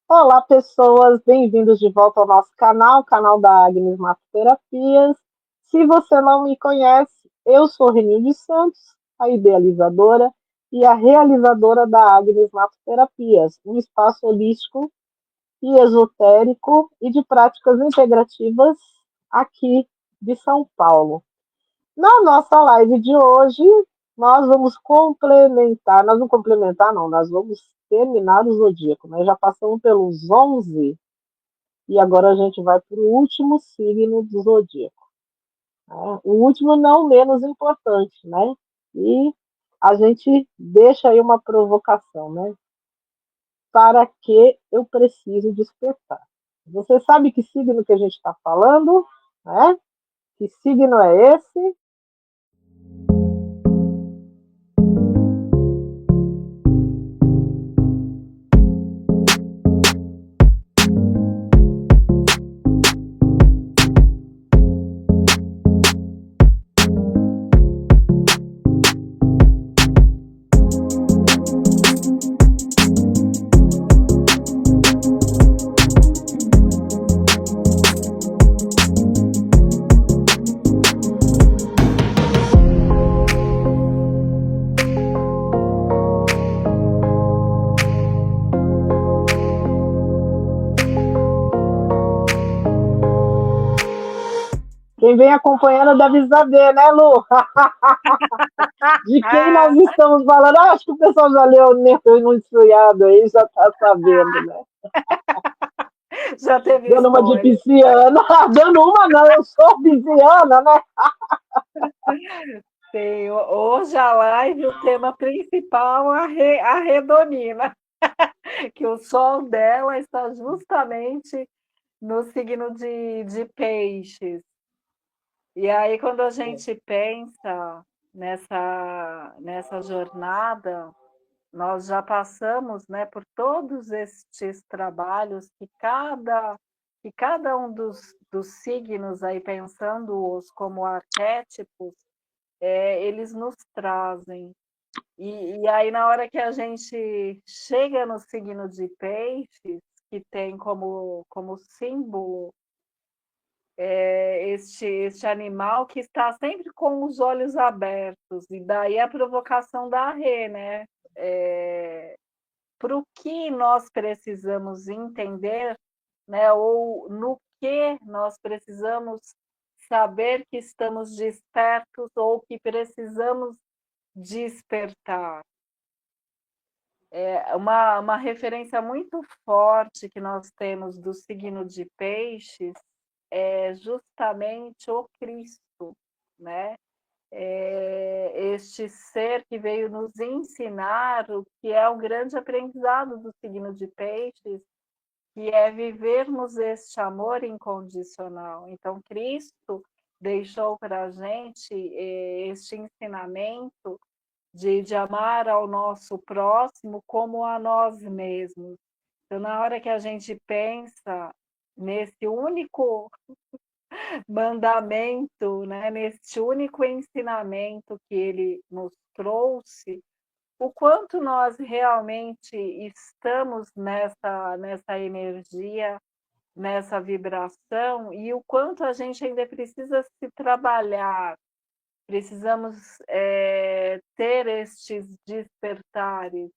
Olá, pessoas, bem-vindos de volta ao nosso canal, canal da Agnes Masoterapias. Se você não me conhece, eu sou Reni de Santos, a idealizadora e a realizadora da Agnes Masoterapias, um espaço holístico e esotérico e de práticas integrativas aqui de São Paulo. Na nossa live de hoje, nós vamos terminar o zodíaco, né? Já passamos pelos 11 e agora a gente vai para o último signo do zodíaco, né? O último não menos importante, né? E a gente deixa aí uma provocação, né? Para que eu preciso despertar? Você sabe que signo que a gente está falando, né? Que signo é esse? Quem vem acompanhando deve saber, né, Lu? De quem nós estamos falando? Ah, acho que o pessoal já leu o enunciado aí, já está sabendo, né? Já teve Dando uma de spoiler. pisciana. Dando uma, não, eu sou pisciana, né? Sim, hoje a live, o tema principal, a Redonina, que o sol dela está justamente no signo de Peixes. E aí, quando a gente pensa nessa jornada, nós já passamos, né, por todos estes trabalhos que cada um dos signos, aí pensando-os como arquétipos, eles nos trazem. E aí, na hora que a gente chega no signo de Peixes, que tem como símbolo este animal que está sempre com os olhos abertos, e daí a provocação da Rê, né? Para o que nós precisamos entender, né? Ou no que nós precisamos saber que estamos despertos ou que precisamos despertar. Uma referência muito forte que nós temos do signo de Peixes é justamente o Cristo, né? Este ser que veio nos ensinar o que é o grande aprendizado do signo de Peixes, que é vivermos este amor incondicional. Então, Cristo deixou para a gente este ensinamento de amar ao nosso próximo como a nós mesmos. Então, na hora que a gente pensa nesse único mandamento, né, nesse único ensinamento que ele nos trouxe, o quanto nós realmente estamos nessa energia, nessa vibração, e o quanto a gente ainda precisa se trabalhar, precisamos ter estes despertares.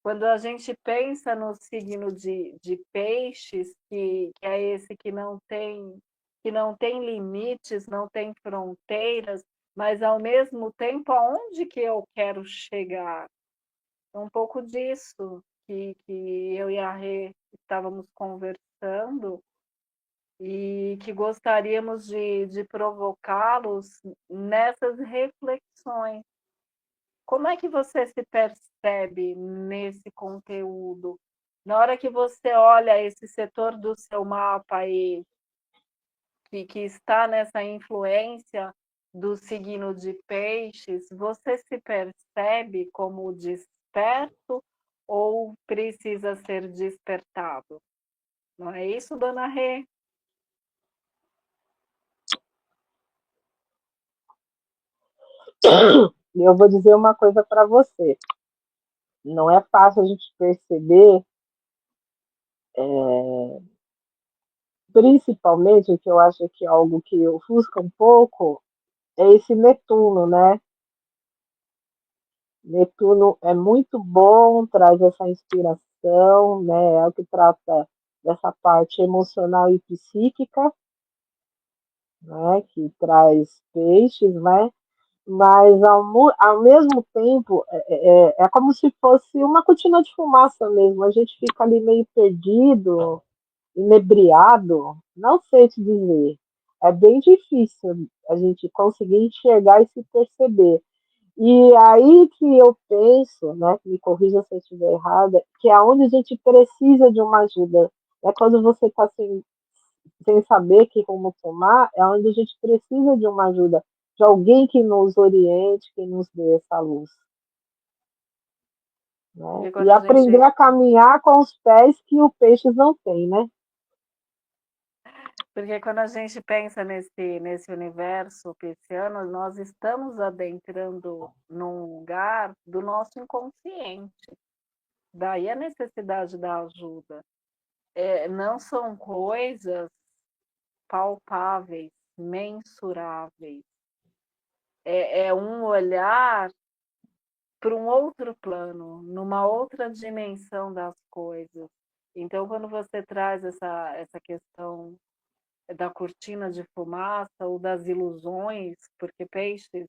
Quando a gente pensa no signo de peixes, que é esse que não tem limites, não tem fronteiras, mas ao mesmo tempo aonde que eu quero chegar? É um pouco disso que eu e a Rê estávamos conversando e que gostaríamos de provocá-los nessas reflexões. Como é que você se percebe nesse conteúdo? Na hora que você olha esse setor do seu mapa aí, que está nessa influência do signo de peixes, você se percebe como desperto ou precisa ser despertado? Não é isso, dona Rê? Eu vou dizer uma coisa para você. Não é fácil a gente perceber Principalmente, o que eu acho que é algo que ofusca um pouco é esse Netuno, né? Netuno é muito bom, traz essa inspiração, né? É o que trata dessa parte emocional e psíquica, né? Que traz peixes, né? Mas ao mesmo tempo é como se fosse uma cortina de fumaça mesmo. A gente fica ali meio perdido, inebriado, não sei te dizer. É bem difícil a gente conseguir enxergar e se perceber. E aí que eu penso, né, me corrija se eu estiver errada, que é onde a gente precisa de uma ajuda. É quando você está sem saber que como tomar, é onde a gente precisa de uma ajuda, de alguém que nos oriente, que nos dê essa luz. Né? Porque E quando a aprender gente, a caminhar com os pés que o peixe não tem, né? porque quando a gente pensa nesse universo pisciano, nós estamos adentrando num lugar do nosso inconsciente. Daí a necessidade da ajuda. Não são coisas palpáveis, mensuráveis. É um olhar para um outro plano, numa outra dimensão das coisas. Então, quando você traz essa questão da cortina de fumaça ou das ilusões, porque peixes,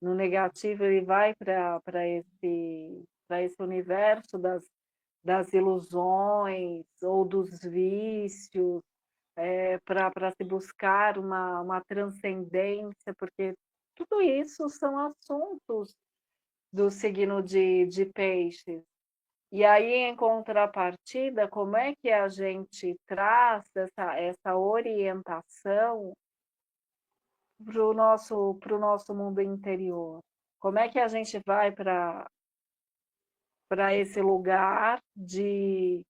no negativo, ele vai para esse universo das ilusões ou dos vícios, para se buscar uma transcendência, porque tudo isso são assuntos do signo de peixes. E aí, em contrapartida, como é que a gente traz essa orientação para o nosso mundo interior? Como é que a gente vai para esse lugar de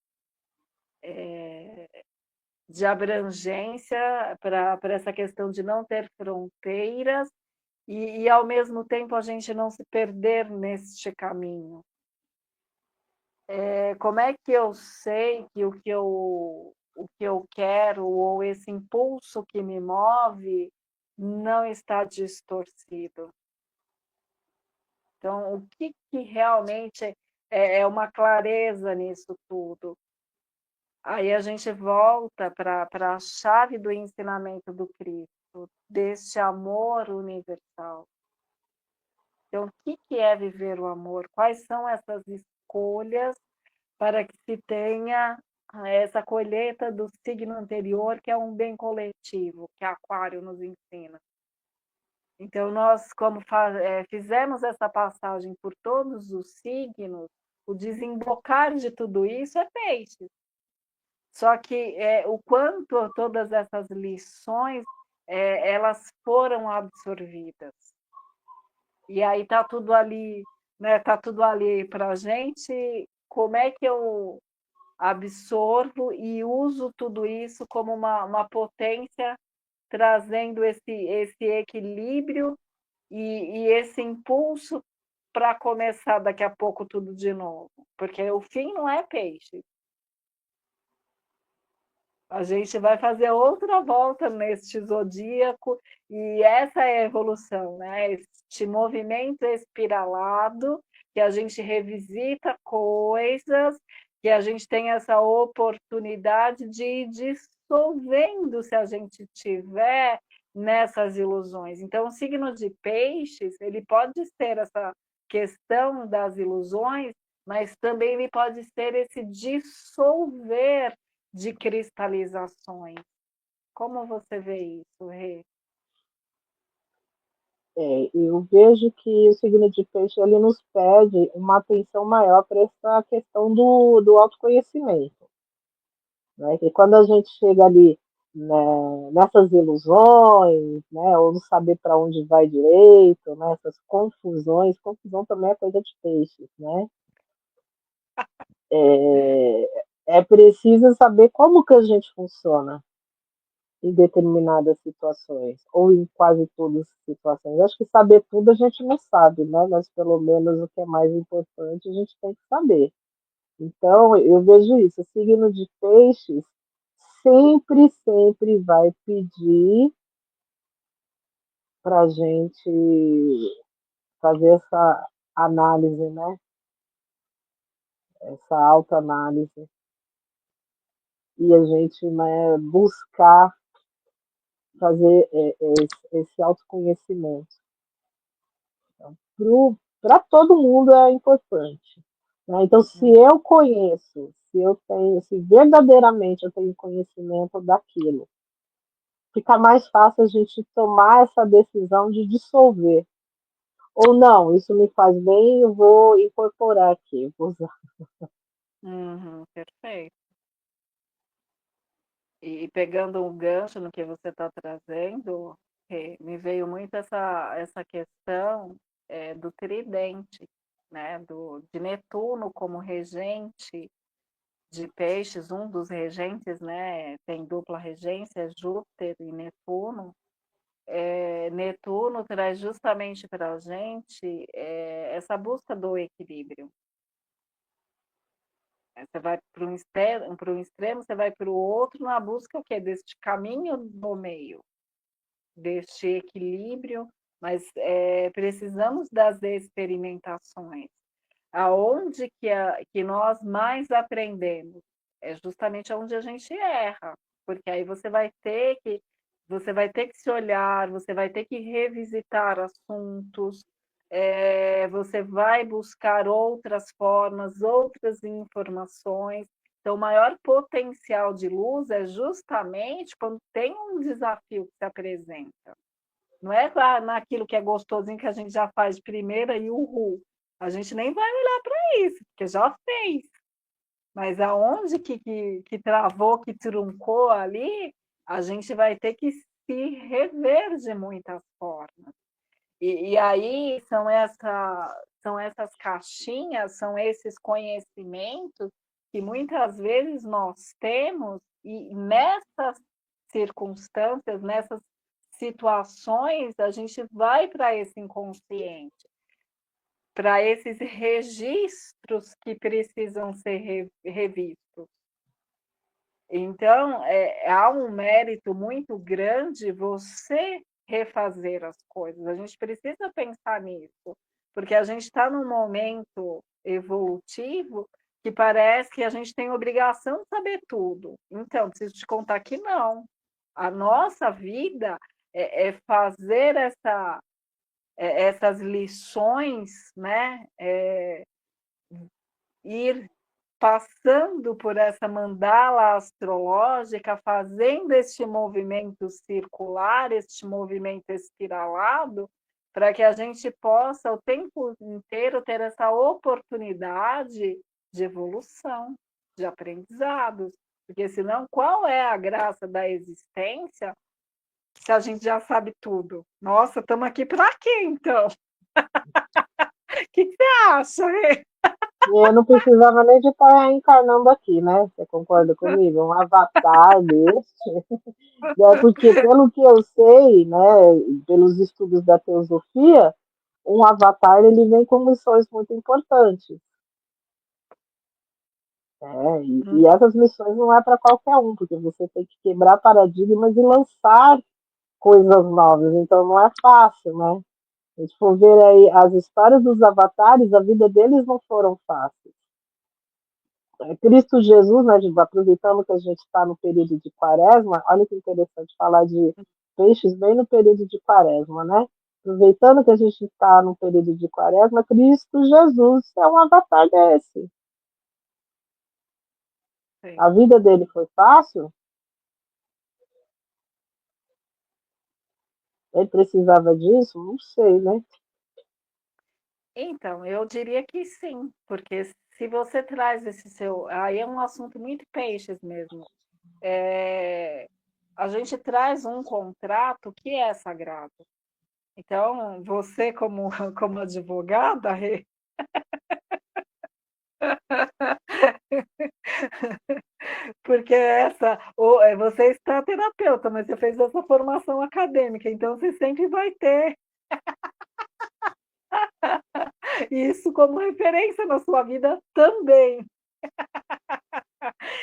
abrangência, para essa questão de não ter fronteiras ao mesmo tempo, a gente não se perder neste caminho? Como é que eu sei que o que eu quero ou esse impulso que me move não está distorcido? Então, o que realmente é uma clareza nisso tudo? Aí a gente volta para a chave do ensinamento do Cristo, deste amor universal. Então, o que é viver o amor? Quais são essas escolhas para que se tenha essa colheita do signo anterior, que é um bem coletivo, que Aquário nos ensina? Então, nós, como fizemos essa passagem por todos os signos, o desembocar de tudo isso é peixe. Só que o quanto todas essas lições elas foram absorvidas. E aí tá tudo ali, né? Tá tudo ali para a gente. Como é que eu absorvo e uso tudo isso como uma potência, trazendo esse equilíbrio e esse impulso para começar daqui a pouco tudo de novo? Porque o fim não é peixe. A gente vai fazer outra volta neste zodíaco, e essa é a evolução, né? Este movimento espiralado, que a gente revisita coisas, que a gente tem essa oportunidade de ir dissolvendo se a gente tiver nessas ilusões. Então, o signo de peixes, ele pode ser essa questão das ilusões, mas também ele pode ser esse dissolver de cristalizações. Como você vê isso, Rê? Eu vejo que o signo de peixe ele nos pede uma atenção maior para essa questão do autoconhecimento. Né? E quando a gente chega ali, né, nessas ilusões, né, ou não saber para onde vai direito, né, essas confusões, confusão também é coisa de peixes, né? É preciso saber como que a gente funciona em determinadas situações, ou em quase todas as situações. Acho que saber tudo a gente não sabe, né? Mas pelo menos o que é mais importante a gente tem que saber. Então, eu vejo isso. O signo de peixes sempre, sempre vai pedir para a gente fazer essa análise, né? Essa autoanálise. E a gente, né, buscar fazer esse autoconhecimento. Para todo mundo é importante. Né? Então, se Uhum. eu conheço, se verdadeiramente eu tenho conhecimento daquilo, fica mais fácil a gente tomar essa decisão de dissolver. Ou não, isso me faz bem, eu vou incorporar aqui, vou usar. Uhum, perfeito. E pegando um gancho no que você está trazendo, me veio muito essa questão do tridente, né? De Netuno como regente de peixes, um dos regentes, né? Tem dupla regência, Júpiter e Netuno. Netuno traz justamente para a gente essa busca do equilíbrio. Você vai para um extremo, você vai para o outro na busca o quê? Deste caminho do meio, deste equilíbrio, mas precisamos das experimentações. Aonde que nós mais aprendemos? É justamente onde a gente erra, porque aí você vai ter que se olhar, você vai ter que revisitar assuntos, você vai buscar outras formas, outras informações. Então, o maior potencial de luz é justamente quando tem um desafio que se apresenta. Não é naquilo que é gostosinho que a gente já faz de primeira e uhul. A gente nem vai olhar para isso, porque já fez. Mas aonde que travou, que truncou ali, a gente vai ter que se rever de muitas formas. E aí são essas caixinhas, são esses conhecimentos que muitas vezes nós temos, e nessas circunstâncias, nessas situações, a gente vai para esse inconsciente, para esses registros que precisam ser revistos. Então, há um mérito muito grande você refazer as coisas. A gente precisa pensar nisso, porque a gente está num momento evolutivo que parece que a gente tem obrigação de saber tudo. Então, preciso te contar que não. A nossa vida é fazer essas lições, né? Ir passando por essa mandala astrológica, fazendo este movimento circular, este movimento espiralado, para que a gente possa o tempo inteiro ter essa oportunidade de evolução, de aprendizados. Porque senão, qual é a graça da existência se a gente já sabe tudo? Nossa, estamos aqui para quê, então? O que você acha? E eu não precisava nem de estar reencarnando aqui, né? Você concorda comigo? Um avatar desse. Porque, pelo que eu sei, né, pelos estudos da teosofia, um avatar ele vem com missões muito importantes. E essas missões não é para qualquer um, porque você tem que quebrar paradigmas e lançar coisas novas. Então não é fácil, né? Se a gente for ver aí as histórias dos avatares, a vida deles não foram fáceis. Cristo Jesus, né, aproveitando que a gente está no período de quaresma, olha que interessante falar de peixes bem no período de quaresma, né? Aproveitando que a gente está no período de quaresma, Cristo Jesus é um avatar desse. Sim. A vida dele foi fácil? Ele precisava disso? Não sei, né? Então, eu diria que sim, porque se você traz esse seu. Aí é um assunto muito peixes mesmo. A gente traz um contrato que é sagrado. Então, você, como advogada, porque você está terapeuta, mas você fez essa formação acadêmica, então você sempre vai ter isso como referência na sua vida também.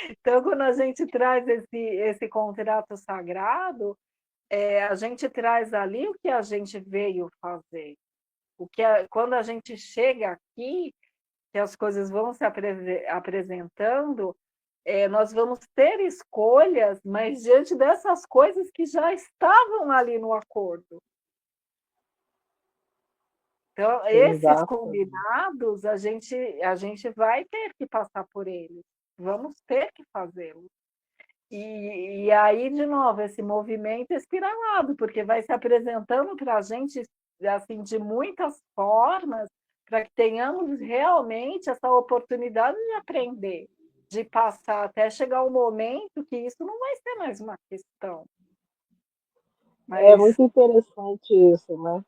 Então, quando a gente traz esse contrato sagrado, a gente traz ali o que a gente veio fazer. Quando a gente chega aqui, que as coisas vão se apresentando, nós vamos ter escolhas, mas diante dessas coisas que já estavam ali no acordo. Então, esses Exato. combinados, a gente vai ter que passar por eles, vamos ter que fazê-lo. E aí, de novo, esse movimento espiralado, porque vai se apresentando para a gente assim, de muitas formas, para que tenhamos realmente essa oportunidade de aprender, de passar até chegar um momento que isso não vai ser mais uma questão. É Mas muito interessante isso, né?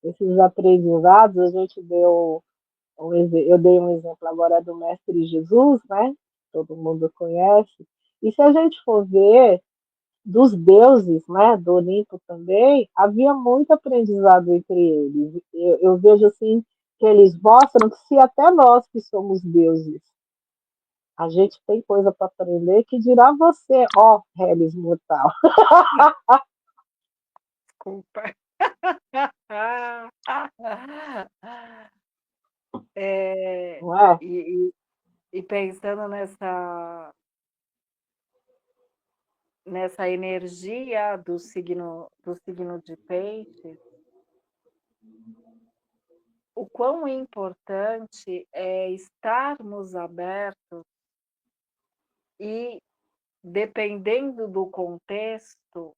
Esses aprendizados, a gente deu eu dei um exemplo agora do Mestre Jesus, né? Todo mundo conhece. E se a gente for ver dos deuses, né, do Olimpo também, havia muito aprendizado entre eles. Eu vejo assim que eles mostram que se até nós que somos deuses, a gente tem coisa para aprender, que dirá você, ó, Reles mortal. desculpa. Não é? E pensando nessa energia do signo de peixes, o quão importante é estarmos abertos e, dependendo do contexto,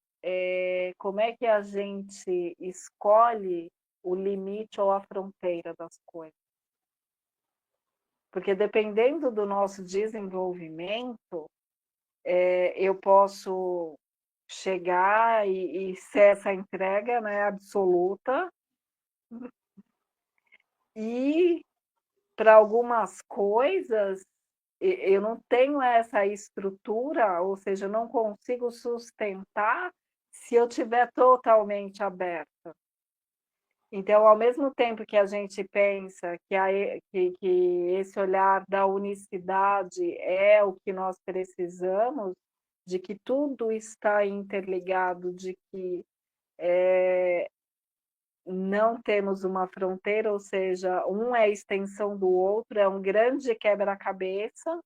como é que a gente escolhe o limite ou a fronteira das coisas. Porque dependendo do nosso desenvolvimento, eu posso chegar e ser essa entrega, né, absoluta, e para algumas coisas eu não tenho essa estrutura, ou seja, eu não consigo sustentar se eu estiver totalmente aberta. Então, ao mesmo tempo que a gente pensa que esse olhar da unicidade é o que nós precisamos, de que tudo está interligado, de que não temos uma fronteira, ou seja, um é a extensão do outro, é um grande quebra-cabeça.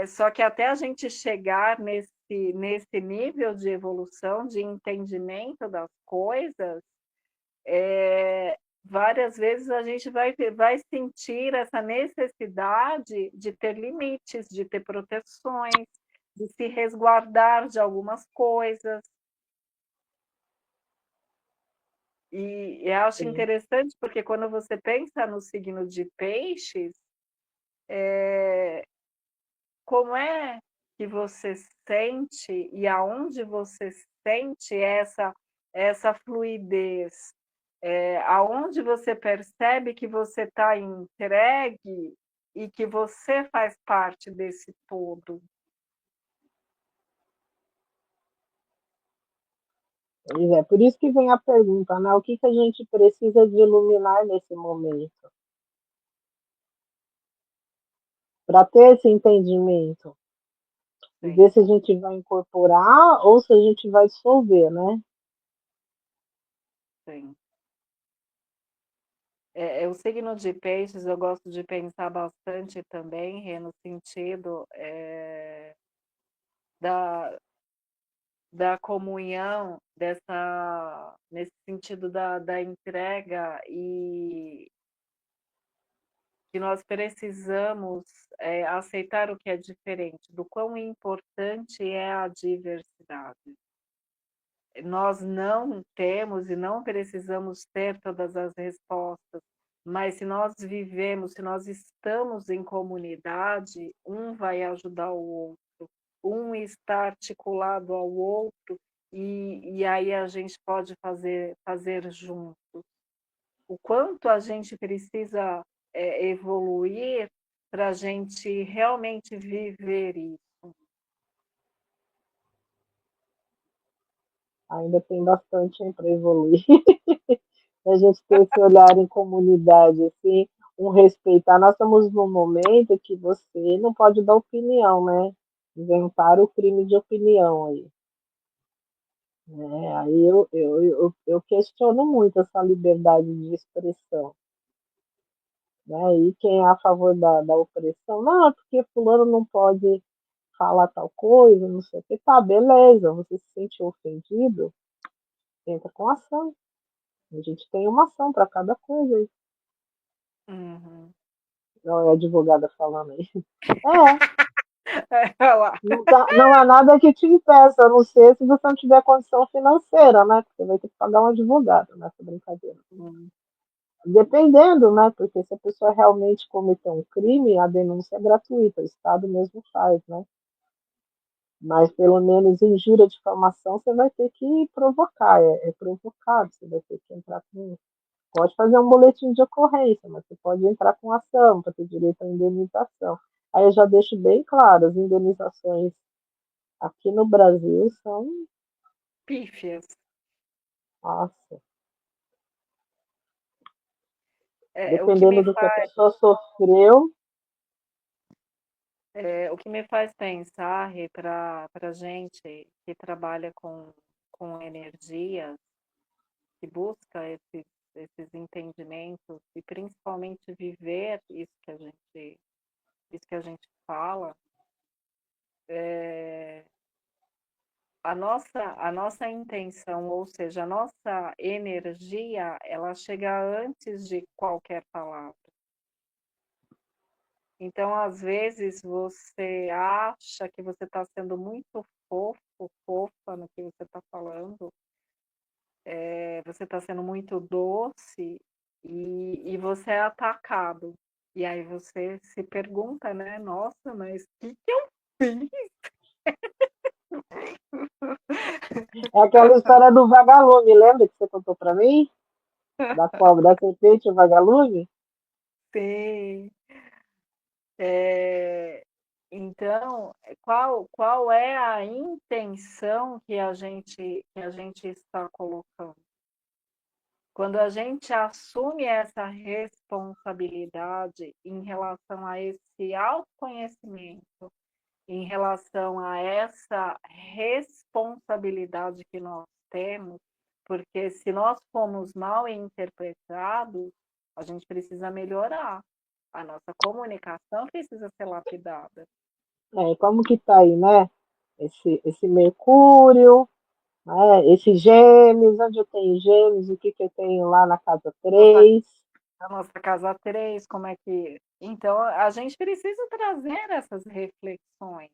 Só que até a gente chegar nesse nível de evolução, de entendimento das coisas, várias vezes a gente vai sentir essa necessidade de ter limites, de ter proteções, de se resguardar de algumas coisas. E eu acho Sim. interessante porque quando você pensa no signo de peixes, como é que você sente e aonde você sente essa fluidez? Aonde você percebe que você está entregue e que você faz parte desse todo? Pois é, por isso que vem a pergunta, né? O que, que a gente precisa de iluminar nesse momento? Para ter esse entendimento e Sim, ver se a gente vai incorporar ou se a gente vai dissolver, né? sim. O signo de peixes eu gosto de pensar bastante também, Rê, no sentido da, da comunhão, nesse sentido da entrega, e que nós precisamos aceitar o que é diferente, do quão importante é a diversidade. Nós não temos e não precisamos ter todas as respostas, mas se nós vivemos, se nós estamos em comunidade, um vai ajudar o outro, um está articulado ao outro, e aí a gente pode fazer junto. O quanto a gente precisa evoluir para a gente realmente viver isso. Ainda tem bastante para evoluir. A gente ter esse olhar em comunidade, assim. um respeitar. Nós estamos num momento que você não pode dar opinião, né? Inventar o crime de opinião aí. Né? Aí eu questiono muito essa liberdade de expressão. Né? E quem é a favor da opressão, não, é porque fulano não pode falar tal coisa, não sei o que, tá, beleza, você se sentiu ofendido, entra com ação. A gente tem uma ação para cada coisa aí. Uhum. Não é a advogada falando aí. É, Olha lá. não há nada que te impeça, a não ser se você não tiver condição financeira, né? Porque você vai ter que pagar um advogado nessa brincadeira. Hum. Dependendo, né? Porque se a pessoa realmente cometeu um crime, a denúncia é gratuita, o Estado mesmo faz, né? Mas pelo menos injúria, difamação, você vai ter que provocar, é provocado, você vai ter que entrar com. Pode fazer um boletim de ocorrência, mas você pode entrar com ação para ter direito à indenização. Aí eu já deixo bem claro, as indenizações aqui no Brasil são, Pífias. nossa, O que me dependendo do que a faz, pessoa sofreu, o que me faz pensar, para gente que trabalha com energia, que busca esses entendimentos e principalmente viver isso que a gente fala, é, a nossa intenção, ou seja, a nossa energia, ela chega antes de qualquer palavra. Então, às vezes, você acha que você está sendo muito fofo, fofa no que você está falando, você está sendo muito doce e você é atacado. E aí você se pergunta, né? Nossa, mas o que eu fiz? é aquela história do vagalume, lembra que você contou para mim? Da cobra, da serpente e o vagalume? Sim. É, então, qual é a intenção que a gente está colocando? Quando a gente assume essa responsabilidade em relação a esse autoconhecimento, em relação a essa responsabilidade que nós temos, porque se nós fomos mal interpretados, a gente precisa melhorar. A nossa comunicação precisa ser lapidada. É, como que tá aí, né? Esse Mercúrio, né? Esse Gêmeos, onde eu tenho Gêmeos, o que que eu tenho lá na casa Nossa, 3? a nossa casa 3, como é que. Então, a gente precisa trazer essas reflexões.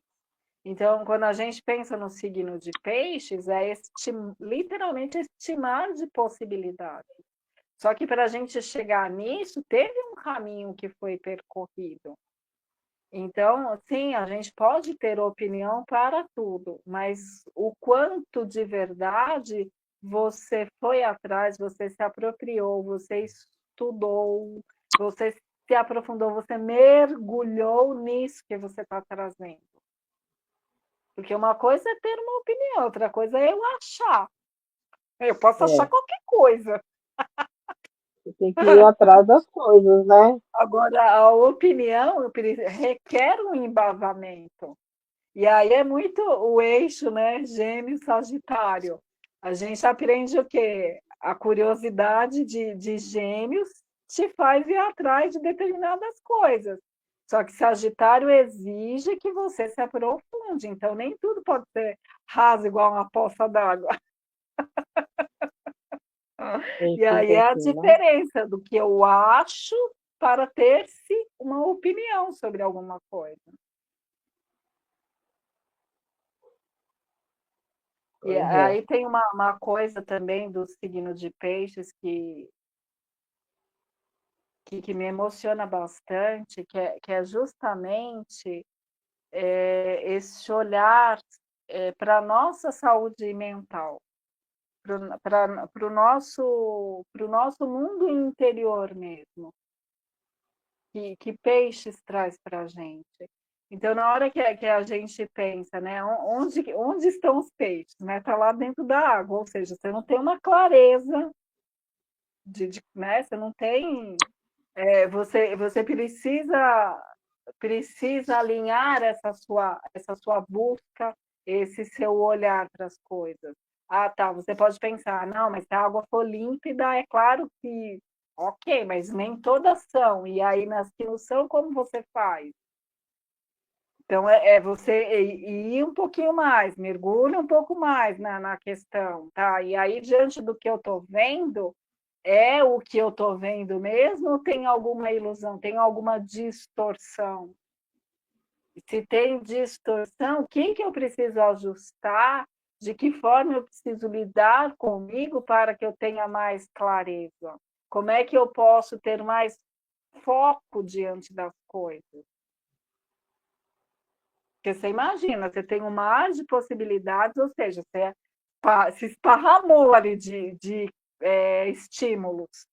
Então, quando a gente pensa no signo de peixes, literalmente estimar de possibilidades. Só que para a gente chegar nisso, teve um caminho que foi percorrido. Então, sim, a gente pode ter opinião para tudo, mas o quanto de verdade você foi atrás, você se apropriou, você estudou, você se aprofundou, você mergulhou nisso que você está trazendo. Porque uma coisa é ter uma opinião, outra coisa é eu achar. Eu posso achar É, qualquer coisa. você tem que ir atrás das coisas, né? Agora, a opinião requer um embasamento. E aí é muito o eixo, né? Gêmeo Sagitário. A gente aprende o quê? A curiosidade de Gêmeos te faz ir atrás de determinadas coisas. Só que Sagitário exige que você se aprofunde, então nem tudo pode ser raso igual uma poça d'água. Tem E aí fica é a assim, né? diferença do que eu acho para ter-se uma opinião sobre alguma coisa. E Pois é. aí tem uma coisa também do signo de peixes que me emociona bastante, que é justamente esse olhar para a nossa saúde mental, para o nosso mundo interior mesmo, que peixes traz para a gente. Então, na hora que a gente pensa, né, onde estão os peixes? Né? Está lá dentro da água, ou seja, você não tem uma clareza né? Você não tem. Você precisa alinhar essa sua busca, esse seu olhar para as coisas. Ah, tá, você pode pensar, não, mas se a água for límpida, é claro que, ok, mas nem todas são. E aí, nas que não são, como você faz? Então, é você ir um pouquinho mais, mergulha um pouco mais na questão, tá? E aí, diante do que eu estou vendo, é o que eu estou vendo mesmo ou tem alguma ilusão, tem alguma distorção? Se tem distorção, o que, que eu preciso ajustar? De que forma eu preciso lidar comigo para que eu tenha mais clareza? Como é que eu posso ter mais foco diante das coisas? Porque você imagina, você tem um mar de possibilidades, ou seja, você se esparramou ali de estímulos.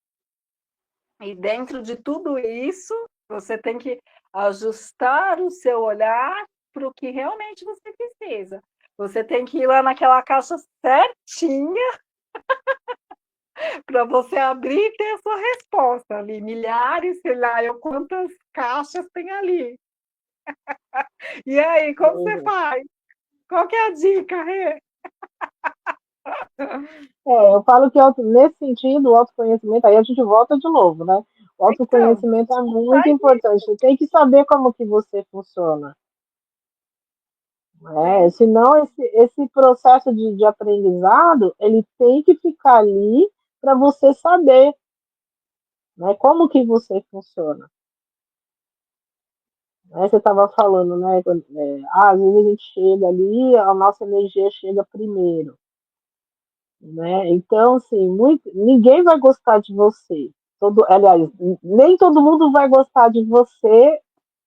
E dentro de tudo isso, você tem que ajustar o seu olhar para o que realmente você precisa. Você tem que ir lá naquela caixa certinha para você abrir e ter a sua resposta ali. Milhares, sei lá, eu quantas caixas tem ali. E aí, como você Uhum. faz? Qual que é a dica, Rê? Eu falo que nesse sentido, o autoconhecimento, aí a gente volta de novo, né? O Então, autoconhecimento é muito sai importante. Você tem que saber como que você funciona. Né? sim. Senão, esse processo de aprendizado, ele tem que ficar ali para você saber, né, como que você funciona. Né? Você estava falando, né? Às vezes a gente chega ali, a nossa energia chega primeiro. Né? Então, assim, ninguém vai gostar de você. Aliás, nem todo mundo vai gostar de você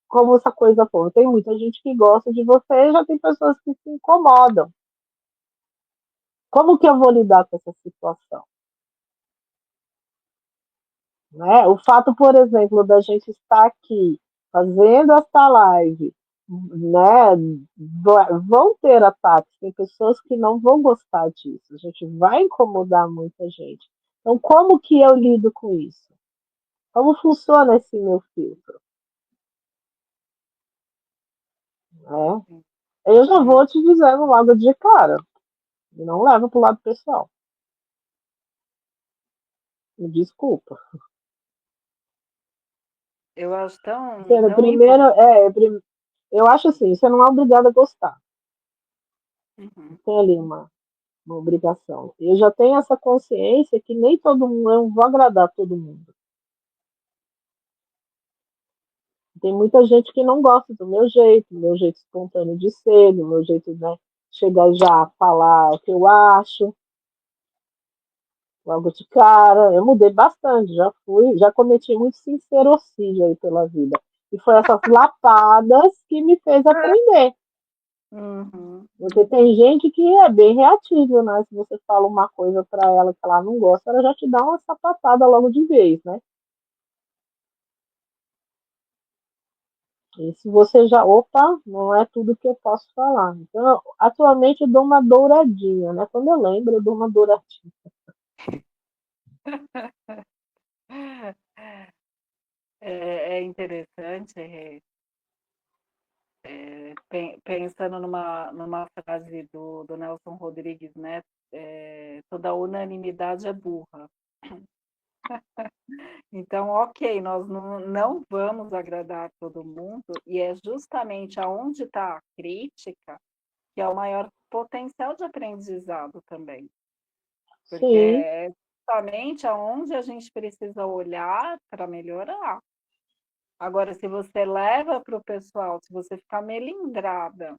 como essa coisa for. Tem muita gente que gosta de você, já tem pessoas que se incomodam. Como que eu vou lidar com essa situação? Né? O fato, por exemplo, da gente estar aqui fazendo essa live, né? Vão ter ataques, tem pessoas que não vão gostar disso, a gente vai incomodar muita gente. Então, como que eu lido com isso? Como funciona esse meu filtro? Né? Eu já vou Uhum. te dizendo logo de cara, não leva para o lado pessoal. Me desculpa. Eu acho tão Primeiro, importante. eu acho assim, você não é obrigado a gostar. Uhum. Tem ali uma obrigação. Eu já tenho essa consciência que nem todo mundo, eu não vou agradar todo mundo. Tem muita gente que não gosta do meu jeito espontâneo de ser, do meu jeito, né, chegar já a falar o que eu acho, logo de cara. Eu mudei bastante, já cometi muito sincerocídio aí pela vida. E foi essas lapadas que me fez aprender. Uhum. Porque tem gente que é bem reativa, né? Se você fala uma coisa para ela que ela não gosta, ela já te dá uma sapatada logo de vez, né? E se você já, opa, não é tudo que eu posso falar. Então, atualmente eu dou uma douradinha, né? Quando eu lembro, eu dou uma douradinha. É interessante, pensando numa frase do Nelson Rodrigues, né? Toda unanimidade é burra. Então, ok, nós não vamos agradar todo mundo, e é justamente aonde está a crítica que é o maior potencial de aprendizado também, porque Sim, é justamente aonde a gente precisa olhar para melhorar. Agora, se você leva para o pessoal, se você ficar melindrada,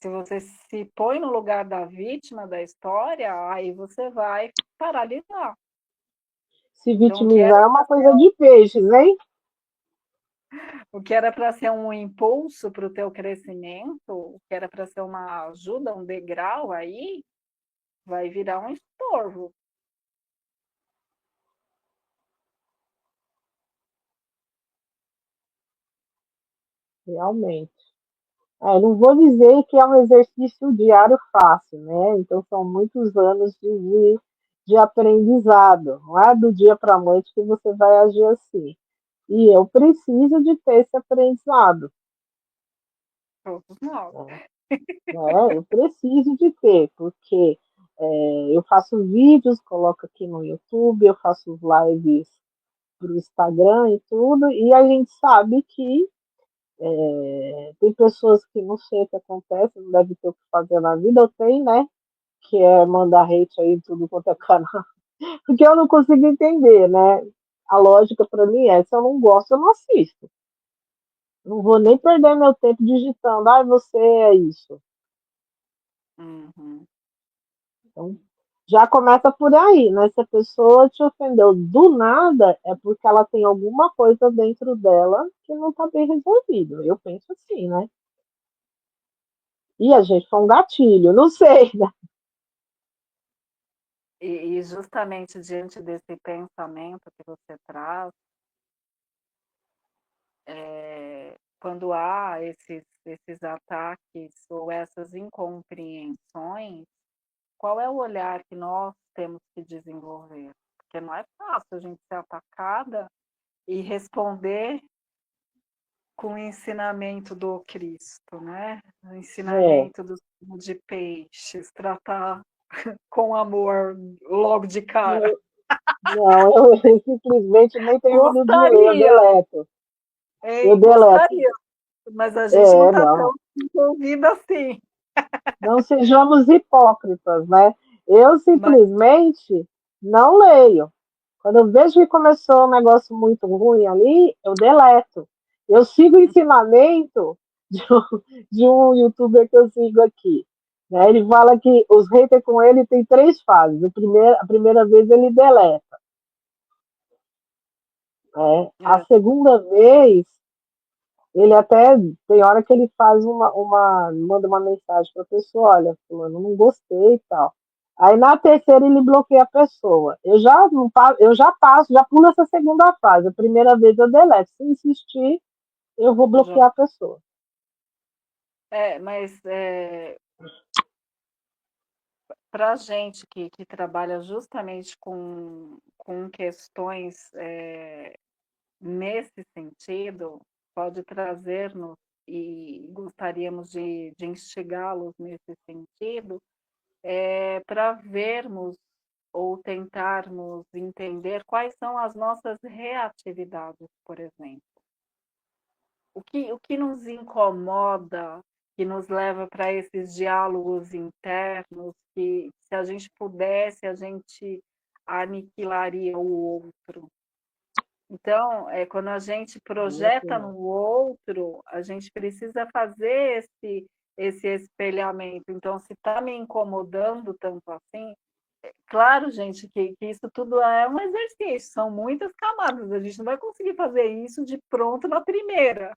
se você se põe no lugar da vítima da história, aí você vai paralisar. se Então, o que era vitimizar é uma coisa de peixes, hein? o que era para ser um impulso para o teu crescimento, o que era para ser uma ajuda, um degrau aí, vai virar um estorvo. Realmente. Não vou dizer que é um exercício diário fácil, né? Então, são muitos anos de aprendizado. Não é do dia para a noite que você vai agir assim. E eu preciso de ter esse aprendizado. Todos nós. Né? Eu preciso de ter, porque eu faço vídeos, coloco aqui no YouTube, eu faço lives para o Instagram e tudo, e a gente sabe que tem pessoas que não sei o que acontece, não deve ter o que fazer na vida, eu tenho, né? Que é mandar hate aí em tudo quanto é canal, porque eu não consigo entender, né? A lógica para mim é, se eu não gosto, eu não assisto. Não vou nem perder meu tempo digitando, você é isso. Uhum. Então, já começa por aí, né? Se a pessoa te ofendeu do nada, é porque ela tem alguma coisa dentro dela que não está bem resolvido. Eu penso assim, né? E a gente foi um gatilho, não sei, né? E justamente diante desse pensamento que você traz, quando há esses ataques ou essas incompreensões, qual é o olhar que nós temos que desenvolver? Porque não é fácil a gente ser atacada e responder com o ensinamento do Cristo, né? O É, ensinamento do de peixes, tratar com amor logo de cara. não, não, eu simplesmente nem termino de ler, eu Gostaria, deleto. Eu hein? deleto. Gostaria, mas a gente não está tão Não. envolvida assim. Não sejamos hipócritas, né? Eu Mas simplesmente não leio. Quando eu vejo que começou um negócio muito ruim ali, eu deleto. Eu sigo o ensinamento de um, de um youtuber que eu sigo aqui. Né? Ele fala que os haters com ele tem três fases. A primeira vez ele deleta. Né? A é, segunda vez ele até tem hora que ele faz manda uma mensagem para a pessoa, olha, fulano, não gostei e tal. Aí na terceira ele bloqueia a pessoa. Eu já passo, já pulo essa segunda fase. A primeira vez eu deleto. Se insistir, eu vou já, bloquear a pessoa. mas para a gente que trabalha justamente com questões nesse sentido, pode trazer-nos e gostaríamos de instigá-los nesse sentido, para vermos ou tentarmos entender quais são as nossas reatividades, por exemplo. O que nos incomoda, que nos leva para esses diálogos internos, que se a gente pudesse, a gente aniquilaria o outro. Então, quando a gente projeta no outro, a gente precisa fazer esse espelhamento. Então, se está me incomodando tanto assim, claro, gente, que isso tudo é um exercício, são muitas camadas, a gente não vai conseguir fazer isso de pronto na primeira.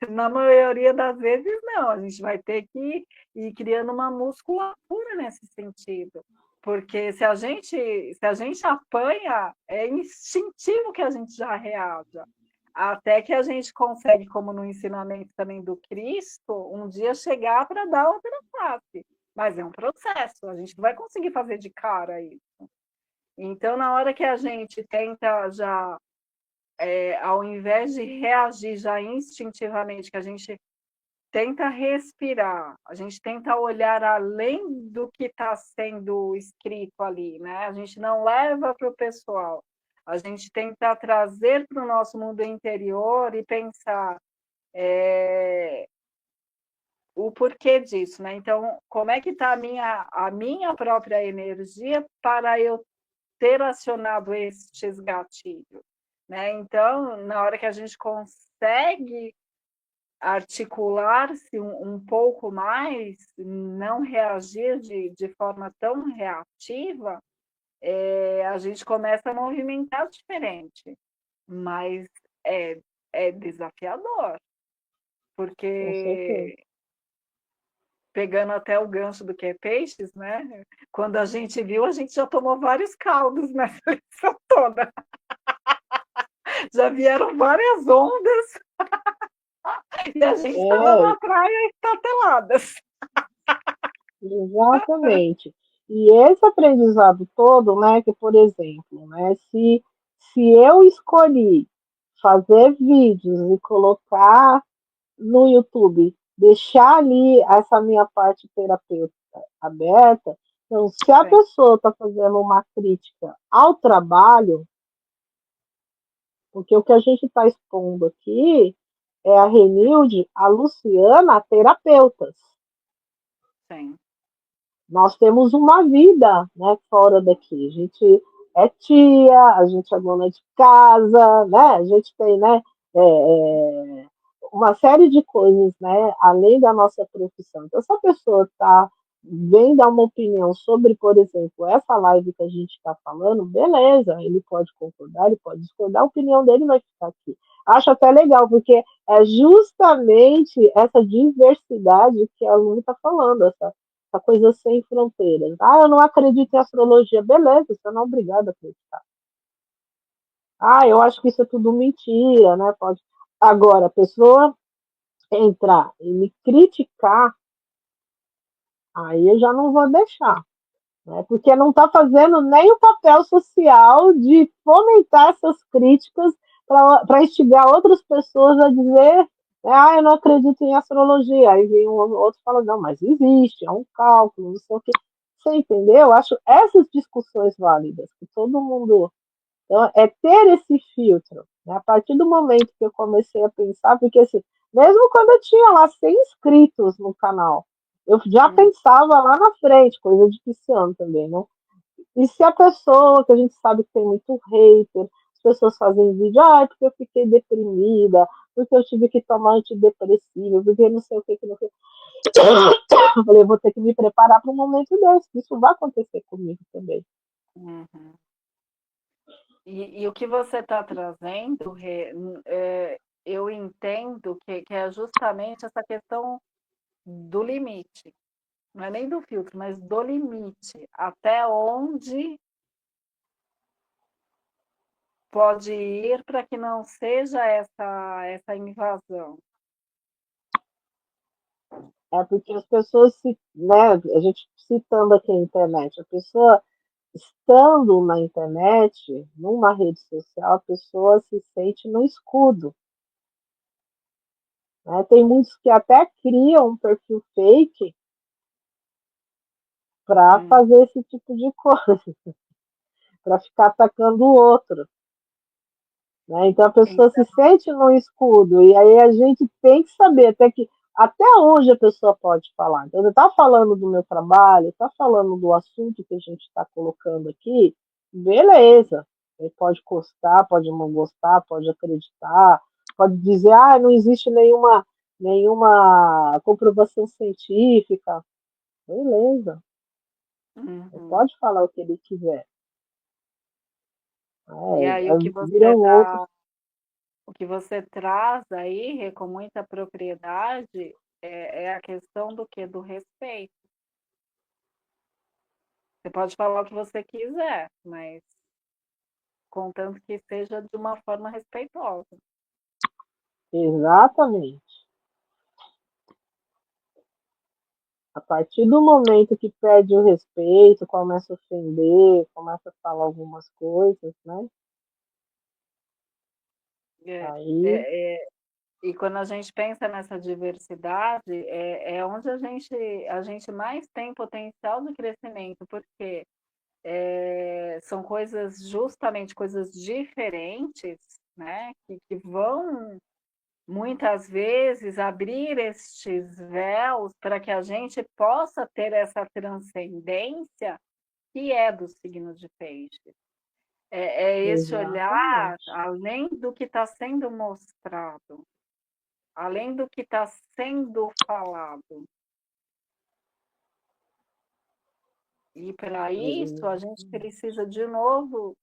Na maioria das vezes, não, a gente vai ter que ir criando uma musculatura nesse sentido. Porque se a gente apanha, é instintivo que a gente já reaja. Até que a gente consegue, como no ensinamento também do Cristo, um dia chegar para dar outra face. Mas é um processo, a gente não vai conseguir fazer de cara isso. Então, na hora que a gente tenta já, ao invés de reagir já instintivamente, que a gente tenta respirar, a gente tenta olhar além do que está sendo escrito ali, né? A gente não leva para o pessoal, a gente tenta trazer para o nosso mundo interior e pensar o porquê disso, né? Então, como é que está a minha própria energia para eu ter acionado estes gatilhos, né? Então, na hora que a gente consegue articular-se um pouco mais, não reagir de forma tão reativa, a gente começa a movimentar diferente. Mas é desafiador, Com certeza. porque pegando até o gancho do que é peixes, né? Quando a gente viu, a gente já tomou vários caldos nessa lição toda. Já vieram várias ondas e a gente estava É, na praia estateladas. exatamente. E esse aprendizado todo, né, que, por exemplo, né, se eu escolhi fazer vídeos e colocar no YouTube, deixar ali essa minha parte terapêutica aberta. Então, se a Sim, pessoa está fazendo uma crítica ao trabalho, porque o que a gente está expondo aqui é a Renilde, a Luciana, terapeutas. sim. Nós temos uma vida, né, fora daqui. A gente é tia, a gente é dona de casa, né? A gente tem, né, uma série de coisas, né, além da nossa profissão. Então, se a pessoa está vem dar uma opinião sobre, por exemplo, essa live que a gente está falando, beleza, ele pode concordar, ele pode discordar, a opinião dele vai ficar aqui. Acho até legal, porque é justamente essa diversidade que a Lu está falando, essa coisa sem fronteiras. Ah, eu não acredito em astrologia. Beleza, você não é obrigado a acreditar. Ah, eu acho que isso é tudo mentira, né? Pode. Agora, a pessoa entrar e me criticar, aí eu já não vou deixar. Né? Porque não está fazendo nem o papel social de fomentar essas críticas para instigar outras pessoas a dizer ah, eu não acredito em astrologia. Aí vem um outro e fala, não, mas existe, é um cálculo, não sei o quê. Você entendeu? Eu acho essas discussões válidas, que todo mundo. Então, é ter esse filtro. Né? A partir do momento que eu comecei a pensar, porque assim, mesmo quando eu tinha lá 100 inscritos no canal, eu já Hum, pensava lá na frente, coisa de pisciano também, né? E se a pessoa, que a gente sabe que tem muito hater, as pessoas fazem vídeo, ah, é porque eu fiquei deprimida, porque eu tive que tomar antidepressivo, porque não sei o que, que não sei. Eu falei, eu vou ter que me preparar para um momento desse, isso vai acontecer comigo também. uhum. E o que você está trazendo, Rê, eu entendo que é justamente essa questão do limite. Não é nem do filtro, mas do limite. Até onde pode ir para que não seja essa invasão. É porque as pessoas, né, a gente citando aqui a internet, a pessoa estando na internet, numa rede social, a pessoa se sente no escudo. Né? Tem muitos que até criam um perfil fake para Hum, fazer esse tipo de coisa, para ficar atacando o outro. Né? Então a pessoa se então, sente no escudo, e aí a gente tem que saber até onde a pessoa pode falar. Então, ele está falando do meu trabalho, está falando do assunto que a gente está colocando aqui, beleza. Ele pode gostar, pode não gostar, pode acreditar, pode dizer, ah, não existe nenhuma comprovação científica. Beleza, ele uhum. pode falar o que ele quiser. E aí Viram outros. o que você traz aí, Rê, com muita propriedade, é a questão do quê? Do respeito. Você pode falar o que você quiser, mas contanto que seja de uma forma respeitosa. Exatamente. A partir do momento que perde o respeito, começa a ofender, começa a falar algumas coisas, né? É, Aí, é, é, e quando a gente pensa nessa diversidade, é onde a gente mais tem potencial de crescimento, porque são coisas, justamente coisas diferentes, né? Que vão muitas vezes abrir estes véus para que a gente possa ter essa transcendência que é do signo de peixe. É esse olhar exatamente. além do que está sendo mostrado, além do que está sendo falado. E para isso a gente precisa de novo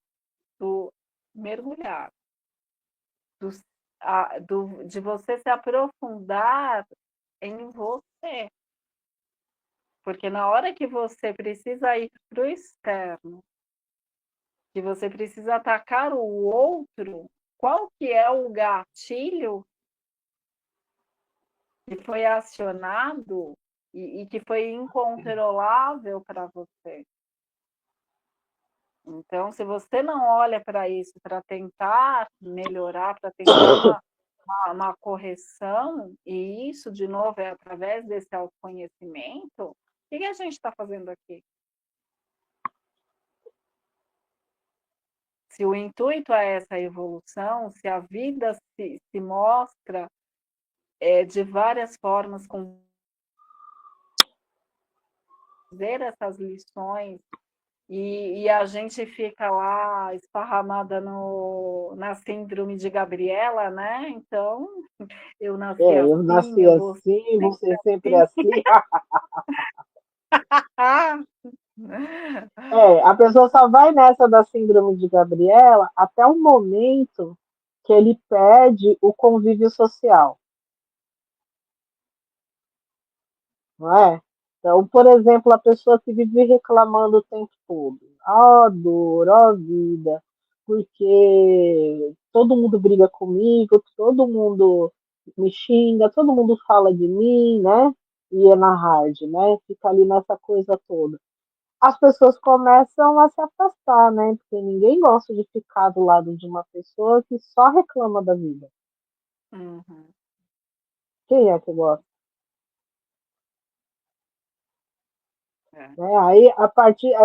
do mergulhar, do, de você se aprofundar em você. Porque na hora que você precisa ir para o externo, que você precisa atacar o outro, qual que é o gatilho que foi acionado e que foi incontrolável para você? Então, se você não olha para isso, para tentar melhorar, para tentar uma correção, e isso, de novo, é através desse autoconhecimento, o que a gente está fazendo aqui? Se o intuito é essa evolução, se a vida se mostra de várias formas com fazer essas lições e a gente fica lá esparramada na síndrome de Gabriela, né? Então, eu nasci Eu assim, nasci eu vou assim, sempre você sempre assim. assim. Ah! A pessoa só vai nessa da síndrome de Gabriela até o momento que ele perde o convívio social, não é? Então, por exemplo, a pessoa que vive reclamando o tempo todo, ó dor, ó vida, porque todo mundo briga comigo, todo mundo me xinga, todo mundo fala de mim, né? E é na hard, né? Fica ali nessa coisa toda. As pessoas começam a se afastar, né? Porque ninguém gosta de ficar do lado de uma pessoa que só reclama da vida. Uhum, Quem é que gosta? é, Né? Aí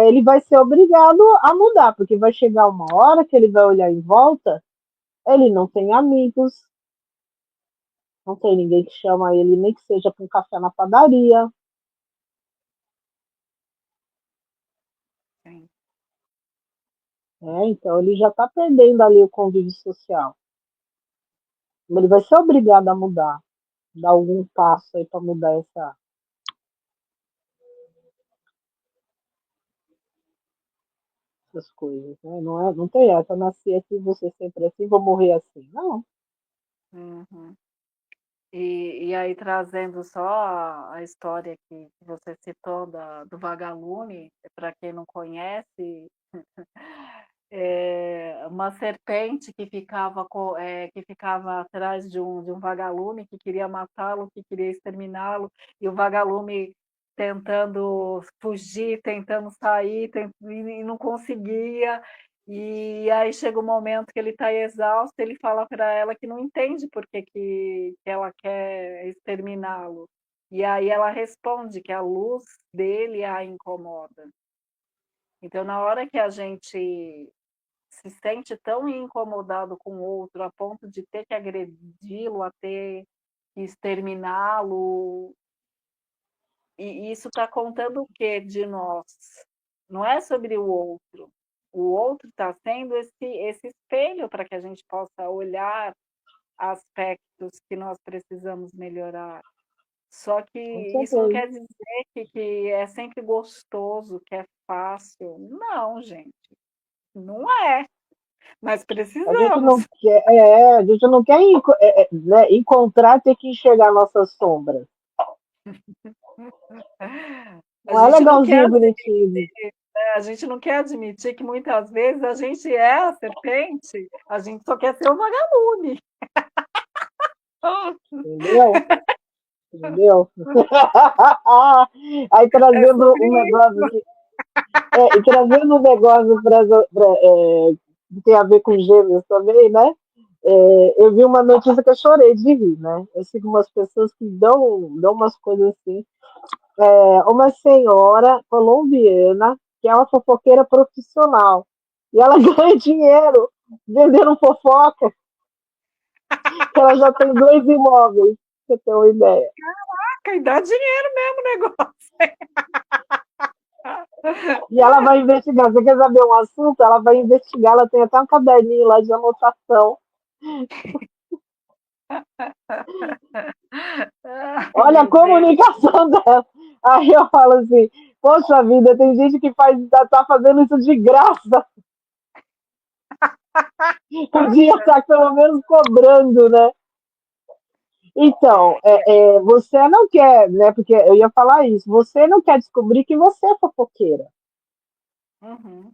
ele vai ser obrigado a mudar, porque vai chegar uma hora que ele vai olhar em volta, ele não tem amigos, não tem ninguém que chama ele, nem que seja para um café na padaria. sim. Né? Então ele já está perdendo ali o convívio social. Ele vai ser obrigado a mudar, dar algum passo aí para mudar essas coisas. Né? Não tem essa, nasci assim, você sempre assim, vou morrer assim. Não. Uhum. E aí, trazendo só a história que você citou do vagalume, para quem não conhece, uma serpente que ficava atrás de um vagalume que queria matá-lo, que queria exterminá-lo, e o vagalume tentando fugir, tentando sair, e não conseguia. E aí chega o momento que ele está exausto, ele fala para ela que não entende por que ela quer exterminá-lo. E aí ela responde que a luz dele a incomoda. Então, na hora que a gente se sente tão incomodado com o outro a ponto de ter que agredi-lo, a ter que exterminá-lo, e isso está contando o que de nós? Não é sobre o outro. O outro está sendo esse espelho para que a gente possa olhar aspectos que nós precisamos melhorar. Só que Com isso não certeza. quer dizer que é sempre gostoso, que é fácil. Não, gente, não é. Mas A gente precisamos. não quer, a gente não quer né, encontrar, ter que enxergar nossas sombras. A Não é gente não quer legalzinho, admitir, bonitinho. né? A gente não quer admitir que muitas vezes a gente é a serpente, a gente só quer ser o vagalume. Entendeu? Entendeu? Aí É trazendo sobre um isso. negócio que. E trazendo um negócio que tem a ver com gêmeos também, né? Eu vi uma notícia que eu chorei de rir, né? Eu sigo umas pessoas que dão umas coisas assim. Uma senhora colombiana, que é uma fofoqueira profissional, e ela ganha dinheiro vendendo fofoca, que ela já tem 2 imóveis, pra você ter uma ideia. E dá dinheiro mesmo o negócio. E ela vai investigar. Você quer saber um assunto? Ela vai investigar. Ela tem até um caderninho lá de anotação. Ai, Olha a meu Deus. comunicação dela. Aí eu falo assim: poxa vida, tem gente que tá fazendo isso de graça. Podia estar pelo menos cobrando, né? Então, você não quer, né? Porque eu ia falar isso. Você não quer descobrir que você é fofoqueira, Uhum.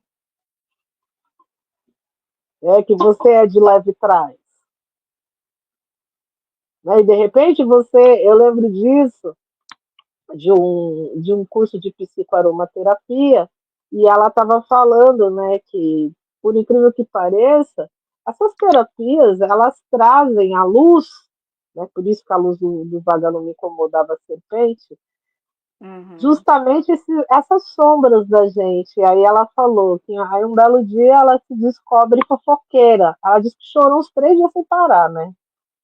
que você é de leve trás. Né? E de repente eu lembro disso, de um curso de psicoaromaterapia, E ela estava falando, né, que, por incrível que pareça, essas terapias, elas trazem a luz, né, por isso que a luz do vagalume incomodava a serpente, Uhum. justamente essas sombras da gente. E aí ela falou que aí um belo dia ela se descobre fofoqueira. Ela disse que chorou uns 3 dias sem parar, né?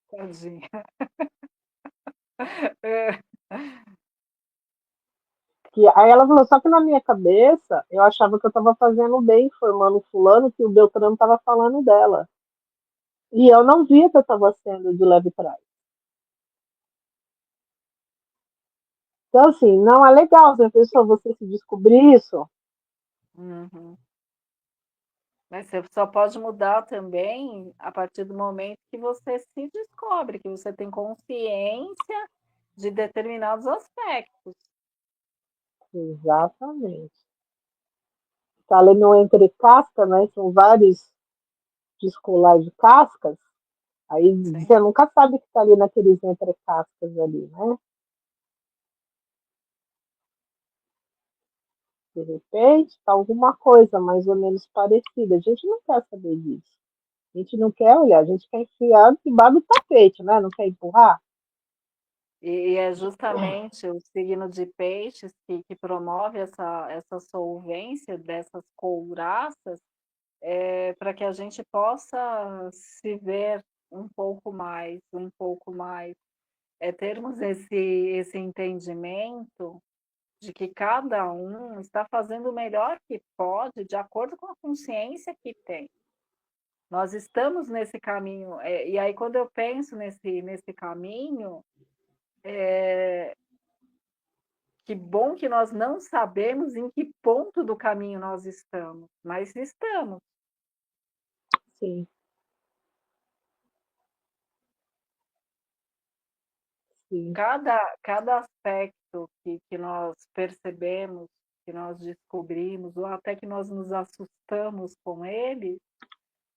Tadinha. É. Que, aí ela falou, só que na minha cabeça eu achava que eu estava fazendo bem, informando fulano que o Beltrano estava falando dela. E eu não via que eu estava sendo de leve trás. Então, assim, não é legal se a pessoa você se descobrir isso. Uhum. Mas você só pode mudar também a partir do momento que você se descobre, que você tem consciência de determinados aspectos. Exatamente. Está ali no entre casca, né? São vários descolar de cascas. Aí Sim. você nunca sabe que está ali naqueles entre cascas ali, né? De repente, está alguma coisa mais ou menos parecida. A gente não quer saber disso. A gente não quer olhar, a gente quer enfiar debaixo do tapete, né? Não quer empurrar. E é justamente o signo de peixes que promove essa solvência dessas couraças, para que a gente possa se ver um pouco mais, termos esse entendimento de que cada um está fazendo o melhor que pode, de acordo com a consciência que tem. Nós estamos nesse caminho, e aí quando eu penso nesse caminho, que bom que nós não sabemos em que ponto do caminho nós estamos, mas estamos. Sim, sim. Cada aspecto que nós percebemos, que nós descobrimos, ou até que nós nos assustamos com ele,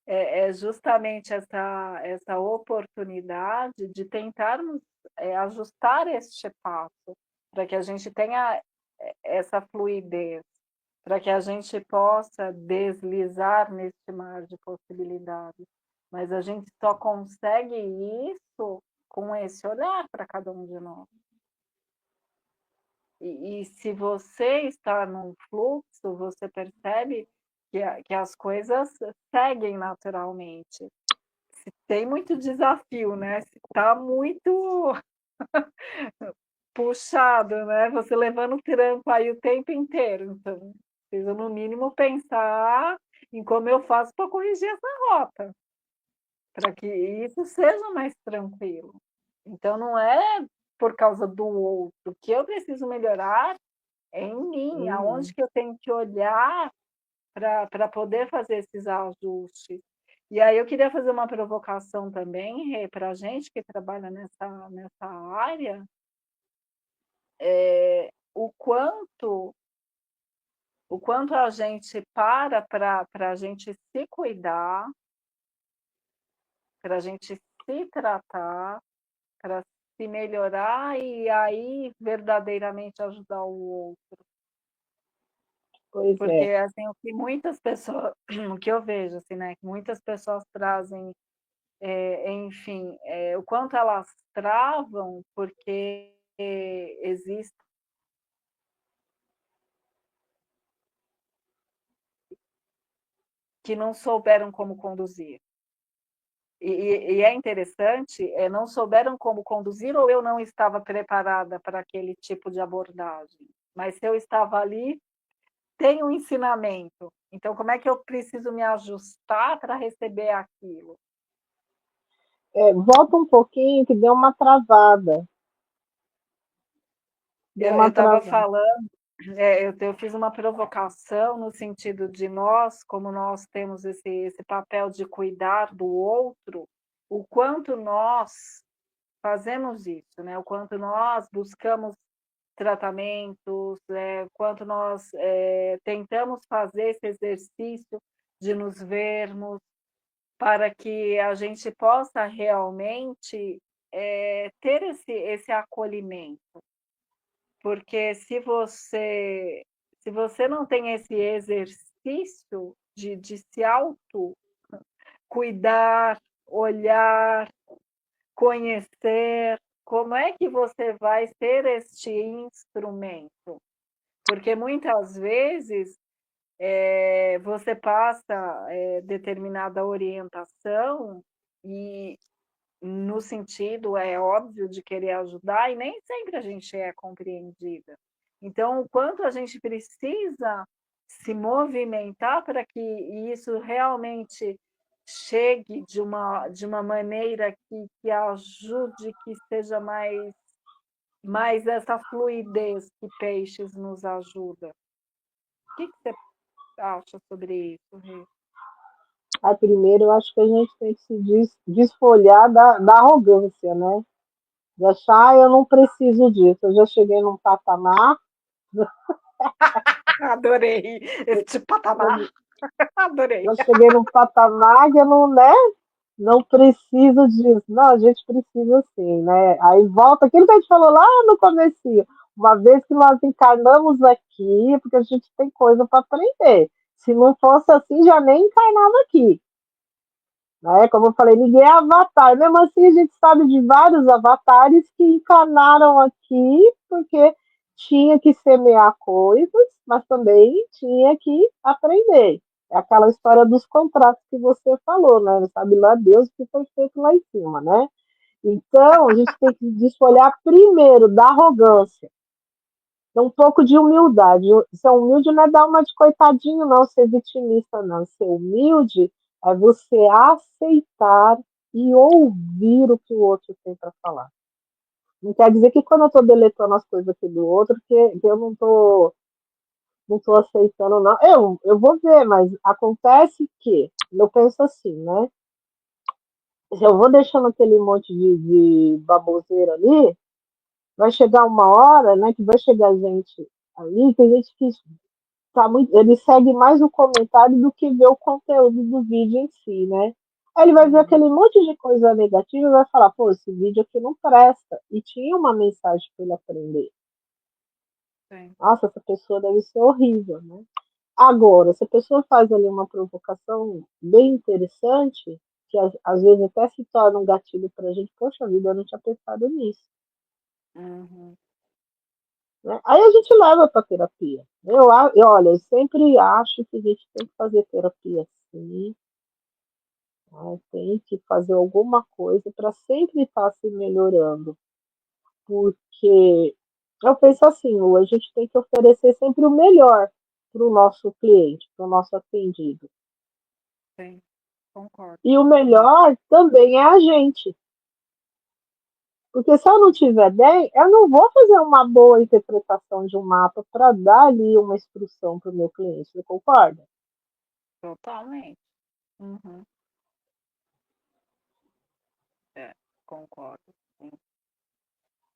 é justamente essa oportunidade de tentarmos ajustar este passo, para que a gente tenha essa fluidez, para que a gente possa deslizar neste mar de possibilidades. Mas a gente só consegue isso com esse olhar para cada um de nós. E se você está num fluxo, você percebe que as coisas seguem naturalmente. Se tem muito desafio, né? Se está muito puxado, né? Você levando o trampo aí o tempo inteiro. Então, preciso no mínimo pensar em como eu faço para corrigir essa rota, para que isso seja mais tranquilo. Então, não é por causa do outro. O que eu preciso melhorar é em mim, aonde Uhum. que eu tenho que olhar para poder fazer esses ajustes. E aí eu queria fazer uma provocação também, para a gente que trabalha nessa área, o quanto a gente para a gente se cuidar, para a gente se tratar, para se melhorar e aí verdadeiramente ajudar o outro. Pois Porque, é. assim, o que muitas pessoas o que eu vejo, assim, né, que muitas pessoas trazem, enfim, o quanto elas travam, porque existe que não souberam como conduzir. E é interessante, não souberam como conduzir ou eu não estava preparada para aquele tipo de abordagem. Mas se eu estava ali, tem um ensinamento. Então, como é que eu preciso me ajustar para receber aquilo? Volta um pouquinho que deu uma travada. Deu Eu uma estava travada. falando, eu fiz uma provocação no sentido de nós, como nós temos esse papel de cuidar do outro, o quanto nós fazemos isso, né? O quanto nós buscamos tratamentos, quanto nós tentamos fazer esse exercício de nos vermos para que a gente possa realmente ter esse acolhimento. Porque Se você não tem esse exercício de se auto-cuidar, olhar, conhecer, como é que você vai ser este instrumento? Porque muitas vezes você passa determinada orientação e no sentido, é óbvio, de querer ajudar, e nem sempre a gente é compreendida. Então, o quanto a gente precisa se movimentar para que isso realmente chegue de uma maneira que ajude, que seja mais essa fluidez que peixes nos ajuda. O que você acha sobre isso, Rê? Aí, primeiro, eu acho que a gente tem que se desfolhar da arrogância, né? De achar, eu não preciso disso. Eu já cheguei num patamar, Adorei este patamar, adorei. já cheguei num patamar que eu não, né? Não preciso disso. Não, a gente precisa sim, né? Aí volta aquilo que a gente falou lá no começo. Uma vez que nós encarnamos aqui, é porque a gente tem coisa para aprender. Se não fosse assim, já nem encarnava aqui. Né? Como eu falei, ninguém é avatar. Mesmo assim, a gente sabe de vários avatares que encarnaram aqui porque tinha que semear coisas, mas também tinha que aprender. É aquela história dos contratos que você falou, né? Não sabe lá Deus o que foi feito lá em cima, né? Então, a gente tem que desfolhar primeiro da arrogância. Então, um pouco de humildade. Ser humilde não é dar uma de coitadinho, não, ser vitimista, não. Ser humilde é você aceitar e ouvir o que o outro tem para falar. Não quer dizer que quando eu estou deletando as coisas aqui do outro, que eu não tô aceitando, não. Eu vou ver, mas acontece que, eu penso assim, né? Se eu vou deixando aquele monte de baboseira ali, vai chegar uma hora, né, que vai chegar gente ali, tem gente que tá muito, ele segue mais o comentário do que ver o conteúdo do vídeo em si, né? Aí ele vai ver Uhum, aquele monte de coisa negativa e vai falar, pô, esse vídeo aqui não presta. E tinha uma mensagem para ele aprender. sim. Nossa, essa pessoa deve ser horrível, né? Agora, se a pessoa faz ali uma provocação bem interessante, que às vezes até se torna um gatilho para a gente, poxa vida, eu não tinha pensado nisso. Uhum, Né? Aí a gente leva para terapia. Olha, eu sempre acho que a gente tem que fazer terapia sim, né? Tem que fazer alguma coisa para sempre estar se melhorando, porque eu penso assim, Lu, a gente tem que oferecer sempre o melhor para o nosso cliente, para o nosso atendido. sim, concordo. E o melhor também é a gente. Porque se eu não estiver bem, eu não vou fazer uma boa interpretação de um mapa para dar ali uma instrução para o meu cliente, você concorda? Totalmente. Uhum, é, concordo. Sim.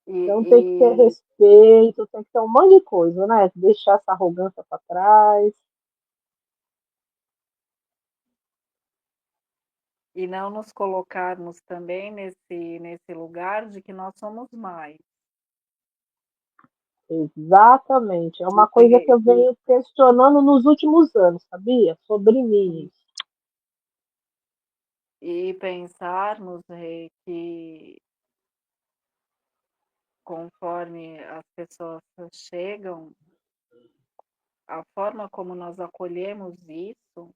E, Então tem que ter e, respeito, tem que ter um monte de coisa, né? Deixar essa arrogância para trás. e não nos colocarmos também nesse lugar de que nós somos mais. Exatamente. É De, uma coisa que de, eu venho questionando nos últimos anos, sabia? Sobre mim. e pensarmos que conforme as pessoas chegam, a forma como nós acolhemos isso,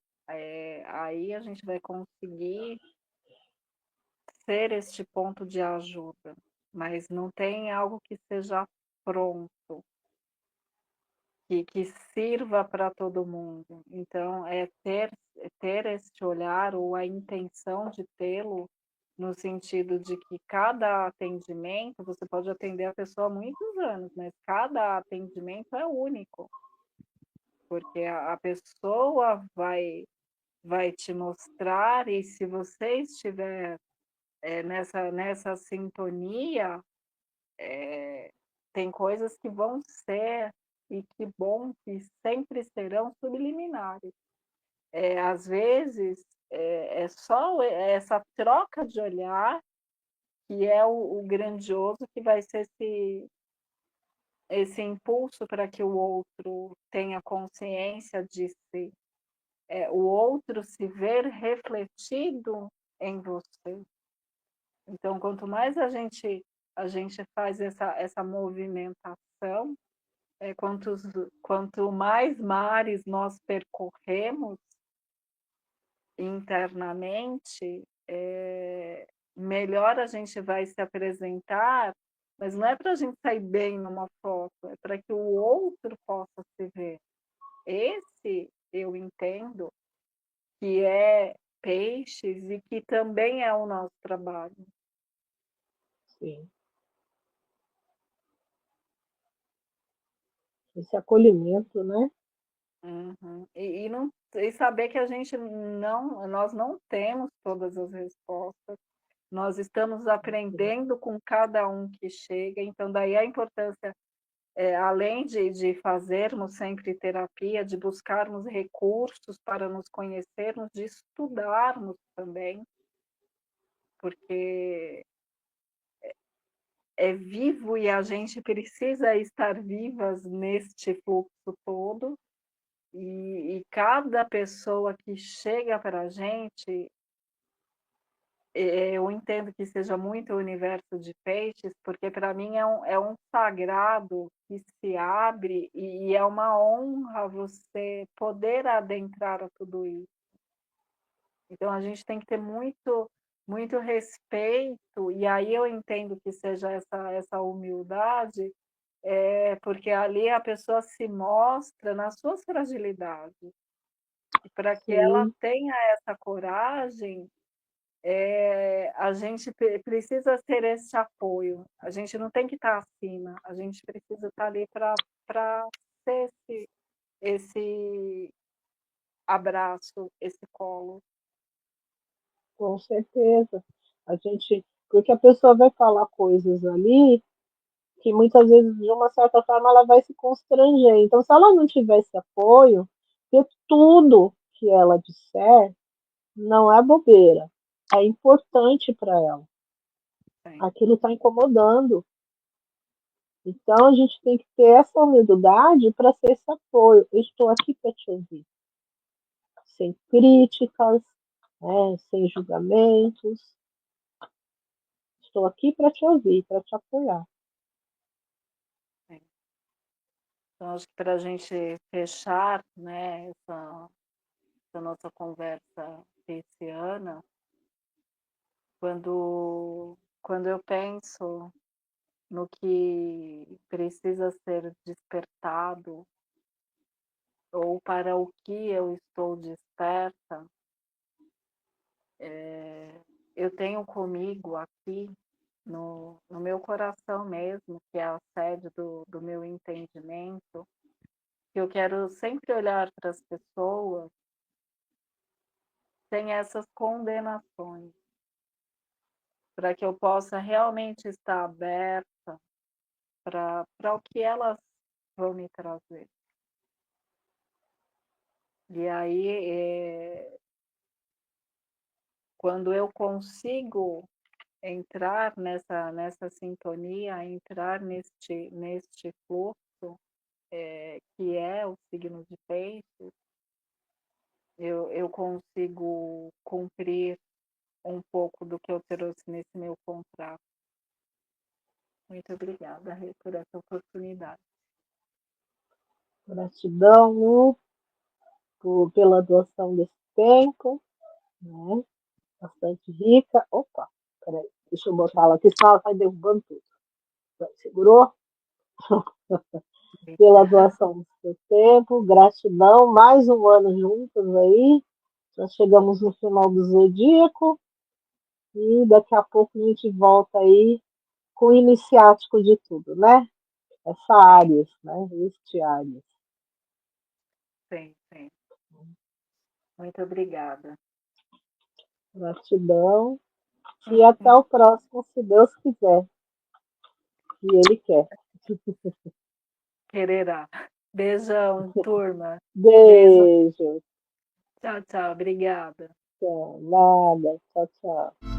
aí a gente vai conseguir ser este ponto de ajuda, mas não tem algo que seja pronto, que sirva para todo mundo. Então, ter este olhar ou a intenção de tê-lo, no sentido de que cada atendimento, você pode atender a pessoa há muitos anos, mas cada atendimento é único, porque a pessoa vai te mostrar, e se você estiver nessa sintonia, tem coisas que vão ser, e que bom que sempre serão subliminares. Às vezes, é só essa troca de olhar que é o grandioso que vai ser esse impulso para que o outro tenha consciência de si, o outro se ver refletido em você. Então, quanto mais a gente faz essa movimentação, quanto mais mares nós percorremos internamente, melhor a gente vai se apresentar, mas não é para a gente sair bem numa foto, é para que o outro possa se ver. Esse eu entendo que é peixes e que também é o nosso trabalho. Sim. Esse acolhimento, né? Uhum. E saber que nós não temos todas as respostas, nós estamos aprendendo com cada um que chega, então daí a importância, além de fazermos sempre terapia, de buscarmos recursos para nos conhecermos, de estudarmos também, porque é vivo e a gente precisa estar vivas neste fluxo todo. E cada pessoa que chega para a gente, eu entendo que seja muito o universo de peixes, porque para mim é um sagrado que se abre e é uma honra você poder adentrar a tudo isso. Então a gente tem que ter muito respeito, e aí eu entendo que seja essa humildade, porque ali a pessoa se mostra nas suas fragilidades. E para que ela Sim, tenha essa coragem, a gente precisa ter esse apoio. A gente não tem que estar acima, a gente precisa estar ali para ser esse abraço, esse colo. com certeza. Porque a pessoa vai falar coisas ali que muitas vezes, de uma certa forma, ela vai se constranger. Então, se ela não tiver esse apoio, porque tudo que ela disser não é bobeira, é importante para ela. Sim, Aquilo está incomodando. Então, a gente tem que ter essa humildade para ser esse apoio. Eu estou aqui para te ouvir, sem críticas, né, sem julgamentos. Estou aqui para te ouvir, para te apoiar. sim. Então, acho que para a gente fechar, né, essa nossa conversa pisciana, quando eu penso no que precisa ser despertado ou para o que eu estou desperta, eu tenho comigo aqui, no meu coração mesmo, que é a sede do meu entendimento, que eu quero sempre olhar para as pessoas sem essas condenações, para que eu possa realmente estar aberta para o que elas vão me trazer. E aí, quando eu consigo entrar nessa sintonia, entrar neste fluxo, que é o signo de peixes, eu consigo cumprir um pouco do que eu trouxe nesse meu contrato. Muito obrigada, Rê, por essa oportunidade. Gratidão, Lu, pela doação desse tempo, né? Bastante rica. Opa, peraí, deixa eu botar ela aqui, senão ela vai derrubando tudo. Segurou? Pela doação do seu tempo, gratidão, mais um ano juntos aí. Já chegamos no final do zodíaco e daqui a pouco a gente volta aí com o iniciático de tudo, né? Essa Sim, Áries, né? Este Áries. sim, sim. Muito obrigada. Gratidão. E até o próximo, se Deus quiser. E Ele quer. Quererá. Beijão, turma. Beijo. Beijo. Tchau, tchau. Obrigada. Tchau. Nada. Tchau, tchau.